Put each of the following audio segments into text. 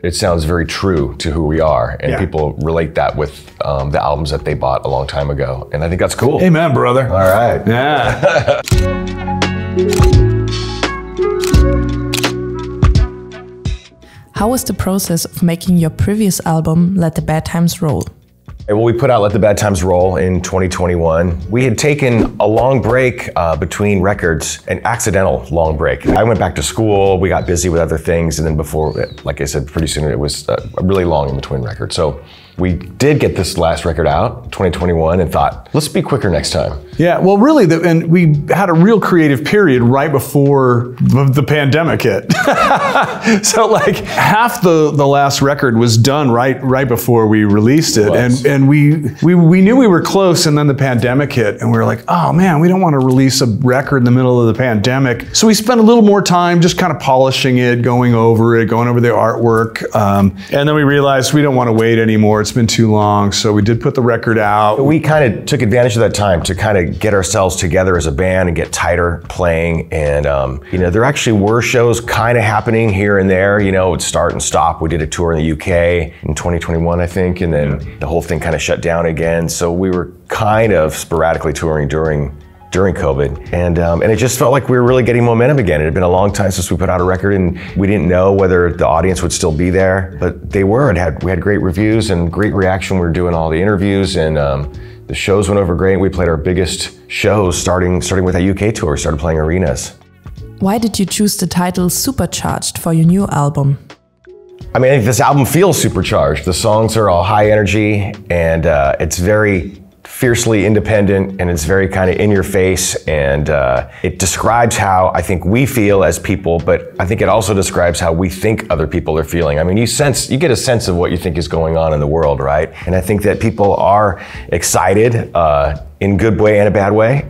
It sounds very true to who we are, and people relate that with the albums that they bought a long time ago, and I think that's cool. Amen, brother. All right. Yeah. How was the process of making your previous album, Let the Bad Times Roll? Well, we put out Let the Bad Times Roll in 2021. We had taken a long break between records, an accidental long break. I went back to school, we got busy with other things, and then before, like I said, pretty soon it was really long in between records. So we did get this last record out, 2021, and thought, let's be quicker next time. Yeah, well, really, and we had a real creative period right before the pandemic hit. So like half the last record was done right before we released it, and we knew we were close, and then the pandemic hit, and we were like, oh man, we don't want to release a record in the middle of the pandemic. So we spent a little more time just kind of polishing it, going over the artwork, and then we realized we don't want to wait anymore. It's been too long, so we did put the record out. We kind of took advantage of that time to kind of get ourselves together as a band and get tighter playing, and you know, there actually were shows kind of happening here and there, you know, it would start and stop. We did a tour in the UK in 2021, I think, and then the whole thing kind of shut down again, so we were kind of sporadically touring during COVID, and it just felt like we were really getting momentum again. It had been a long time since we put out a record, and we didn't know whether the audience would still be there, but they were. We had great reviews and great reaction. We were doing all the interviews, and the shows went over great. We played our biggest shows starting with that UK tour, started playing arenas. Why did you choose the title Supercharged for your new album? I mean, I think this album feels supercharged. The songs are all high energy, and it's very fiercely independent, and it's very kind of in your face, and it describes how I think we feel as people, but I think it also describes how we think other people are feeling. I mean, you get a sense of what you think is going on in the world, right? And I think that people are excited, in a good way and a bad way.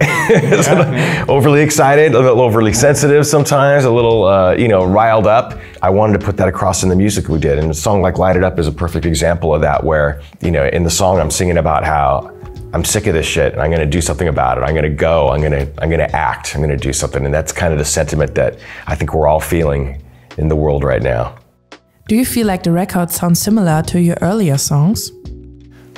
Overly excited, a little overly sensitive sometimes, a little, you know, riled up. I wanted to put that across in the music we did, and a song like Light It Up is a perfect example of that, where, you know, in the song I'm singing about how I'm sick of this shit and I'm gonna do something about it. I'm gonna go, I'm gonna act, I'm gonna do something. And that's kind of the sentiment that I think we're all feeling in the world right now. Do you feel like the record sounds similar to your earlier songs?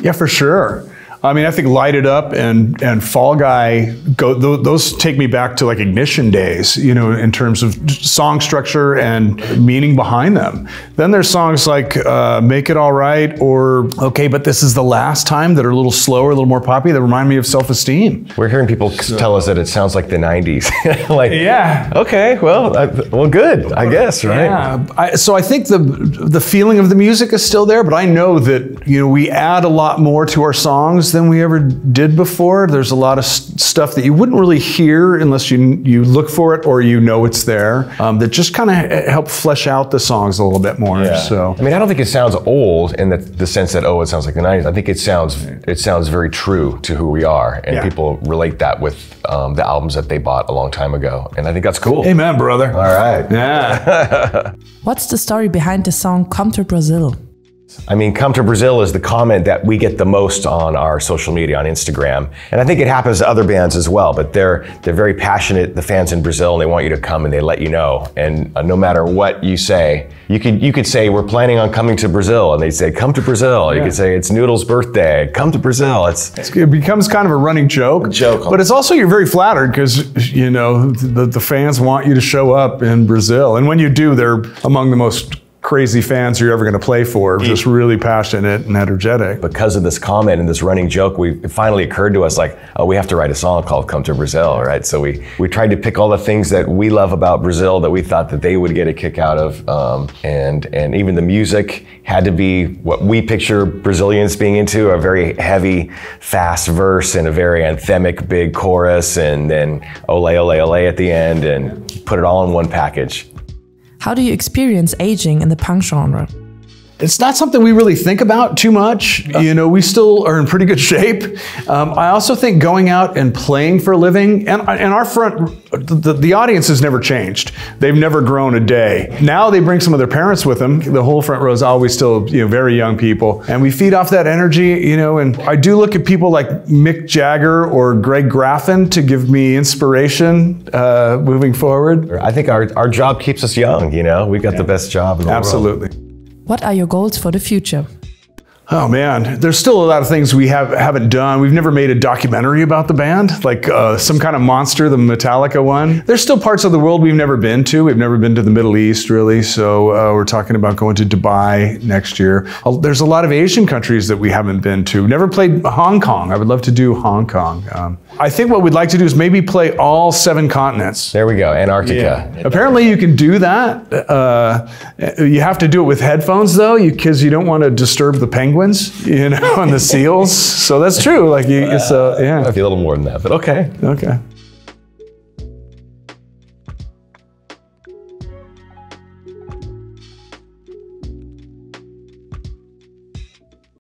Yeah, for sure. I mean, I think Light It Up and Fall Guy, those take me back to like Ignition days, you know, in terms of song structure and meaning behind them. Then there's songs like Make It All Right or Okay, But This Is the Last Time that are a little slower, a little more poppy, that remind me of Self Esteem. We're hearing people tell us that it sounds like the 90s. Like, yeah. Okay, well, good, I guess, right? Yeah. So I think the feeling of the music is still there, but I know that, you know, we add a lot more to our songs than we ever did before. There's a lot of stuff that you wouldn't really hear unless you look for it or you know it's there, that just kind of help flesh out the songs a little bit more. Yeah. So I mean, I don't think it sounds old in the sense that, oh, it sounds like the 90s. I think it sounds very true to who we are, and people relate that with the albums that they bought a long time ago, and I think that's cool. Amen, brother. All right. Yeah. What's the story behind the song Come to Brazil? I mean, Come to Brazil is the comment that we get the most on our social media, on Instagram. And I think it happens to other bands as well, but they're very passionate, the fans in Brazil, and they want you to come and they let you know. And no matter what you say, you could say, we're planning on coming to Brazil, and they say, come to Brazil. You could say, it's Noodle's birthday, come to Brazil. It becomes kind of a running joke. But it's also, you're very flattered because, you know, the fans want you to show up in Brazil. And when you do, they're among the most crazy fans you're ever going to play for, just really passionate and energetic. Because of this comment and this running joke, it finally occurred to us, like, oh, we have to write a song called Come to Brazil, right? So we tried to pick all the things that we love about Brazil that we thought that they would get a kick out of, and even the music had to be what we picture Brazilians being into, a very heavy, fast verse and a very anthemic big chorus, and then ole, ole, ole at the end, and put it all in one package. How do you experience aging in the punk genre? It's not something we really think about too much. You know, we still are in pretty good shape. I also think going out and playing for a living, and our front, the audience has never changed. They've never grown a day. Now they bring some of their parents with them. The whole front row is always still, you know, very young people. And we feed off that energy, you know, and I do look at people like Mick Jagger or Greg Graffin to give me inspiration moving forward. I think our job keeps us young, you know? We've got the best job in the world. Absolutely. What are your goals for the future? Oh man, there's still a lot of things we haven't done. We've never made a documentary about the band, like some kind of monster, the Metallica one. There's still parts of the world we've never been to. We've never been to the Middle East, really, so we're talking about going to Dubai next year. There's a lot of Asian countries that we haven't been to. Never played Hong Kong. I would love to do Hong Kong. I think what we'd like to do is maybe play all 7 continents. There we go, Antarctica. Yeah. Apparently you can do that. You have to do it with headphones though, because you don't want to disturb the penguins, you know, and the seals. So that's true. Like yeah. Might be a little more than that, but okay. Okay.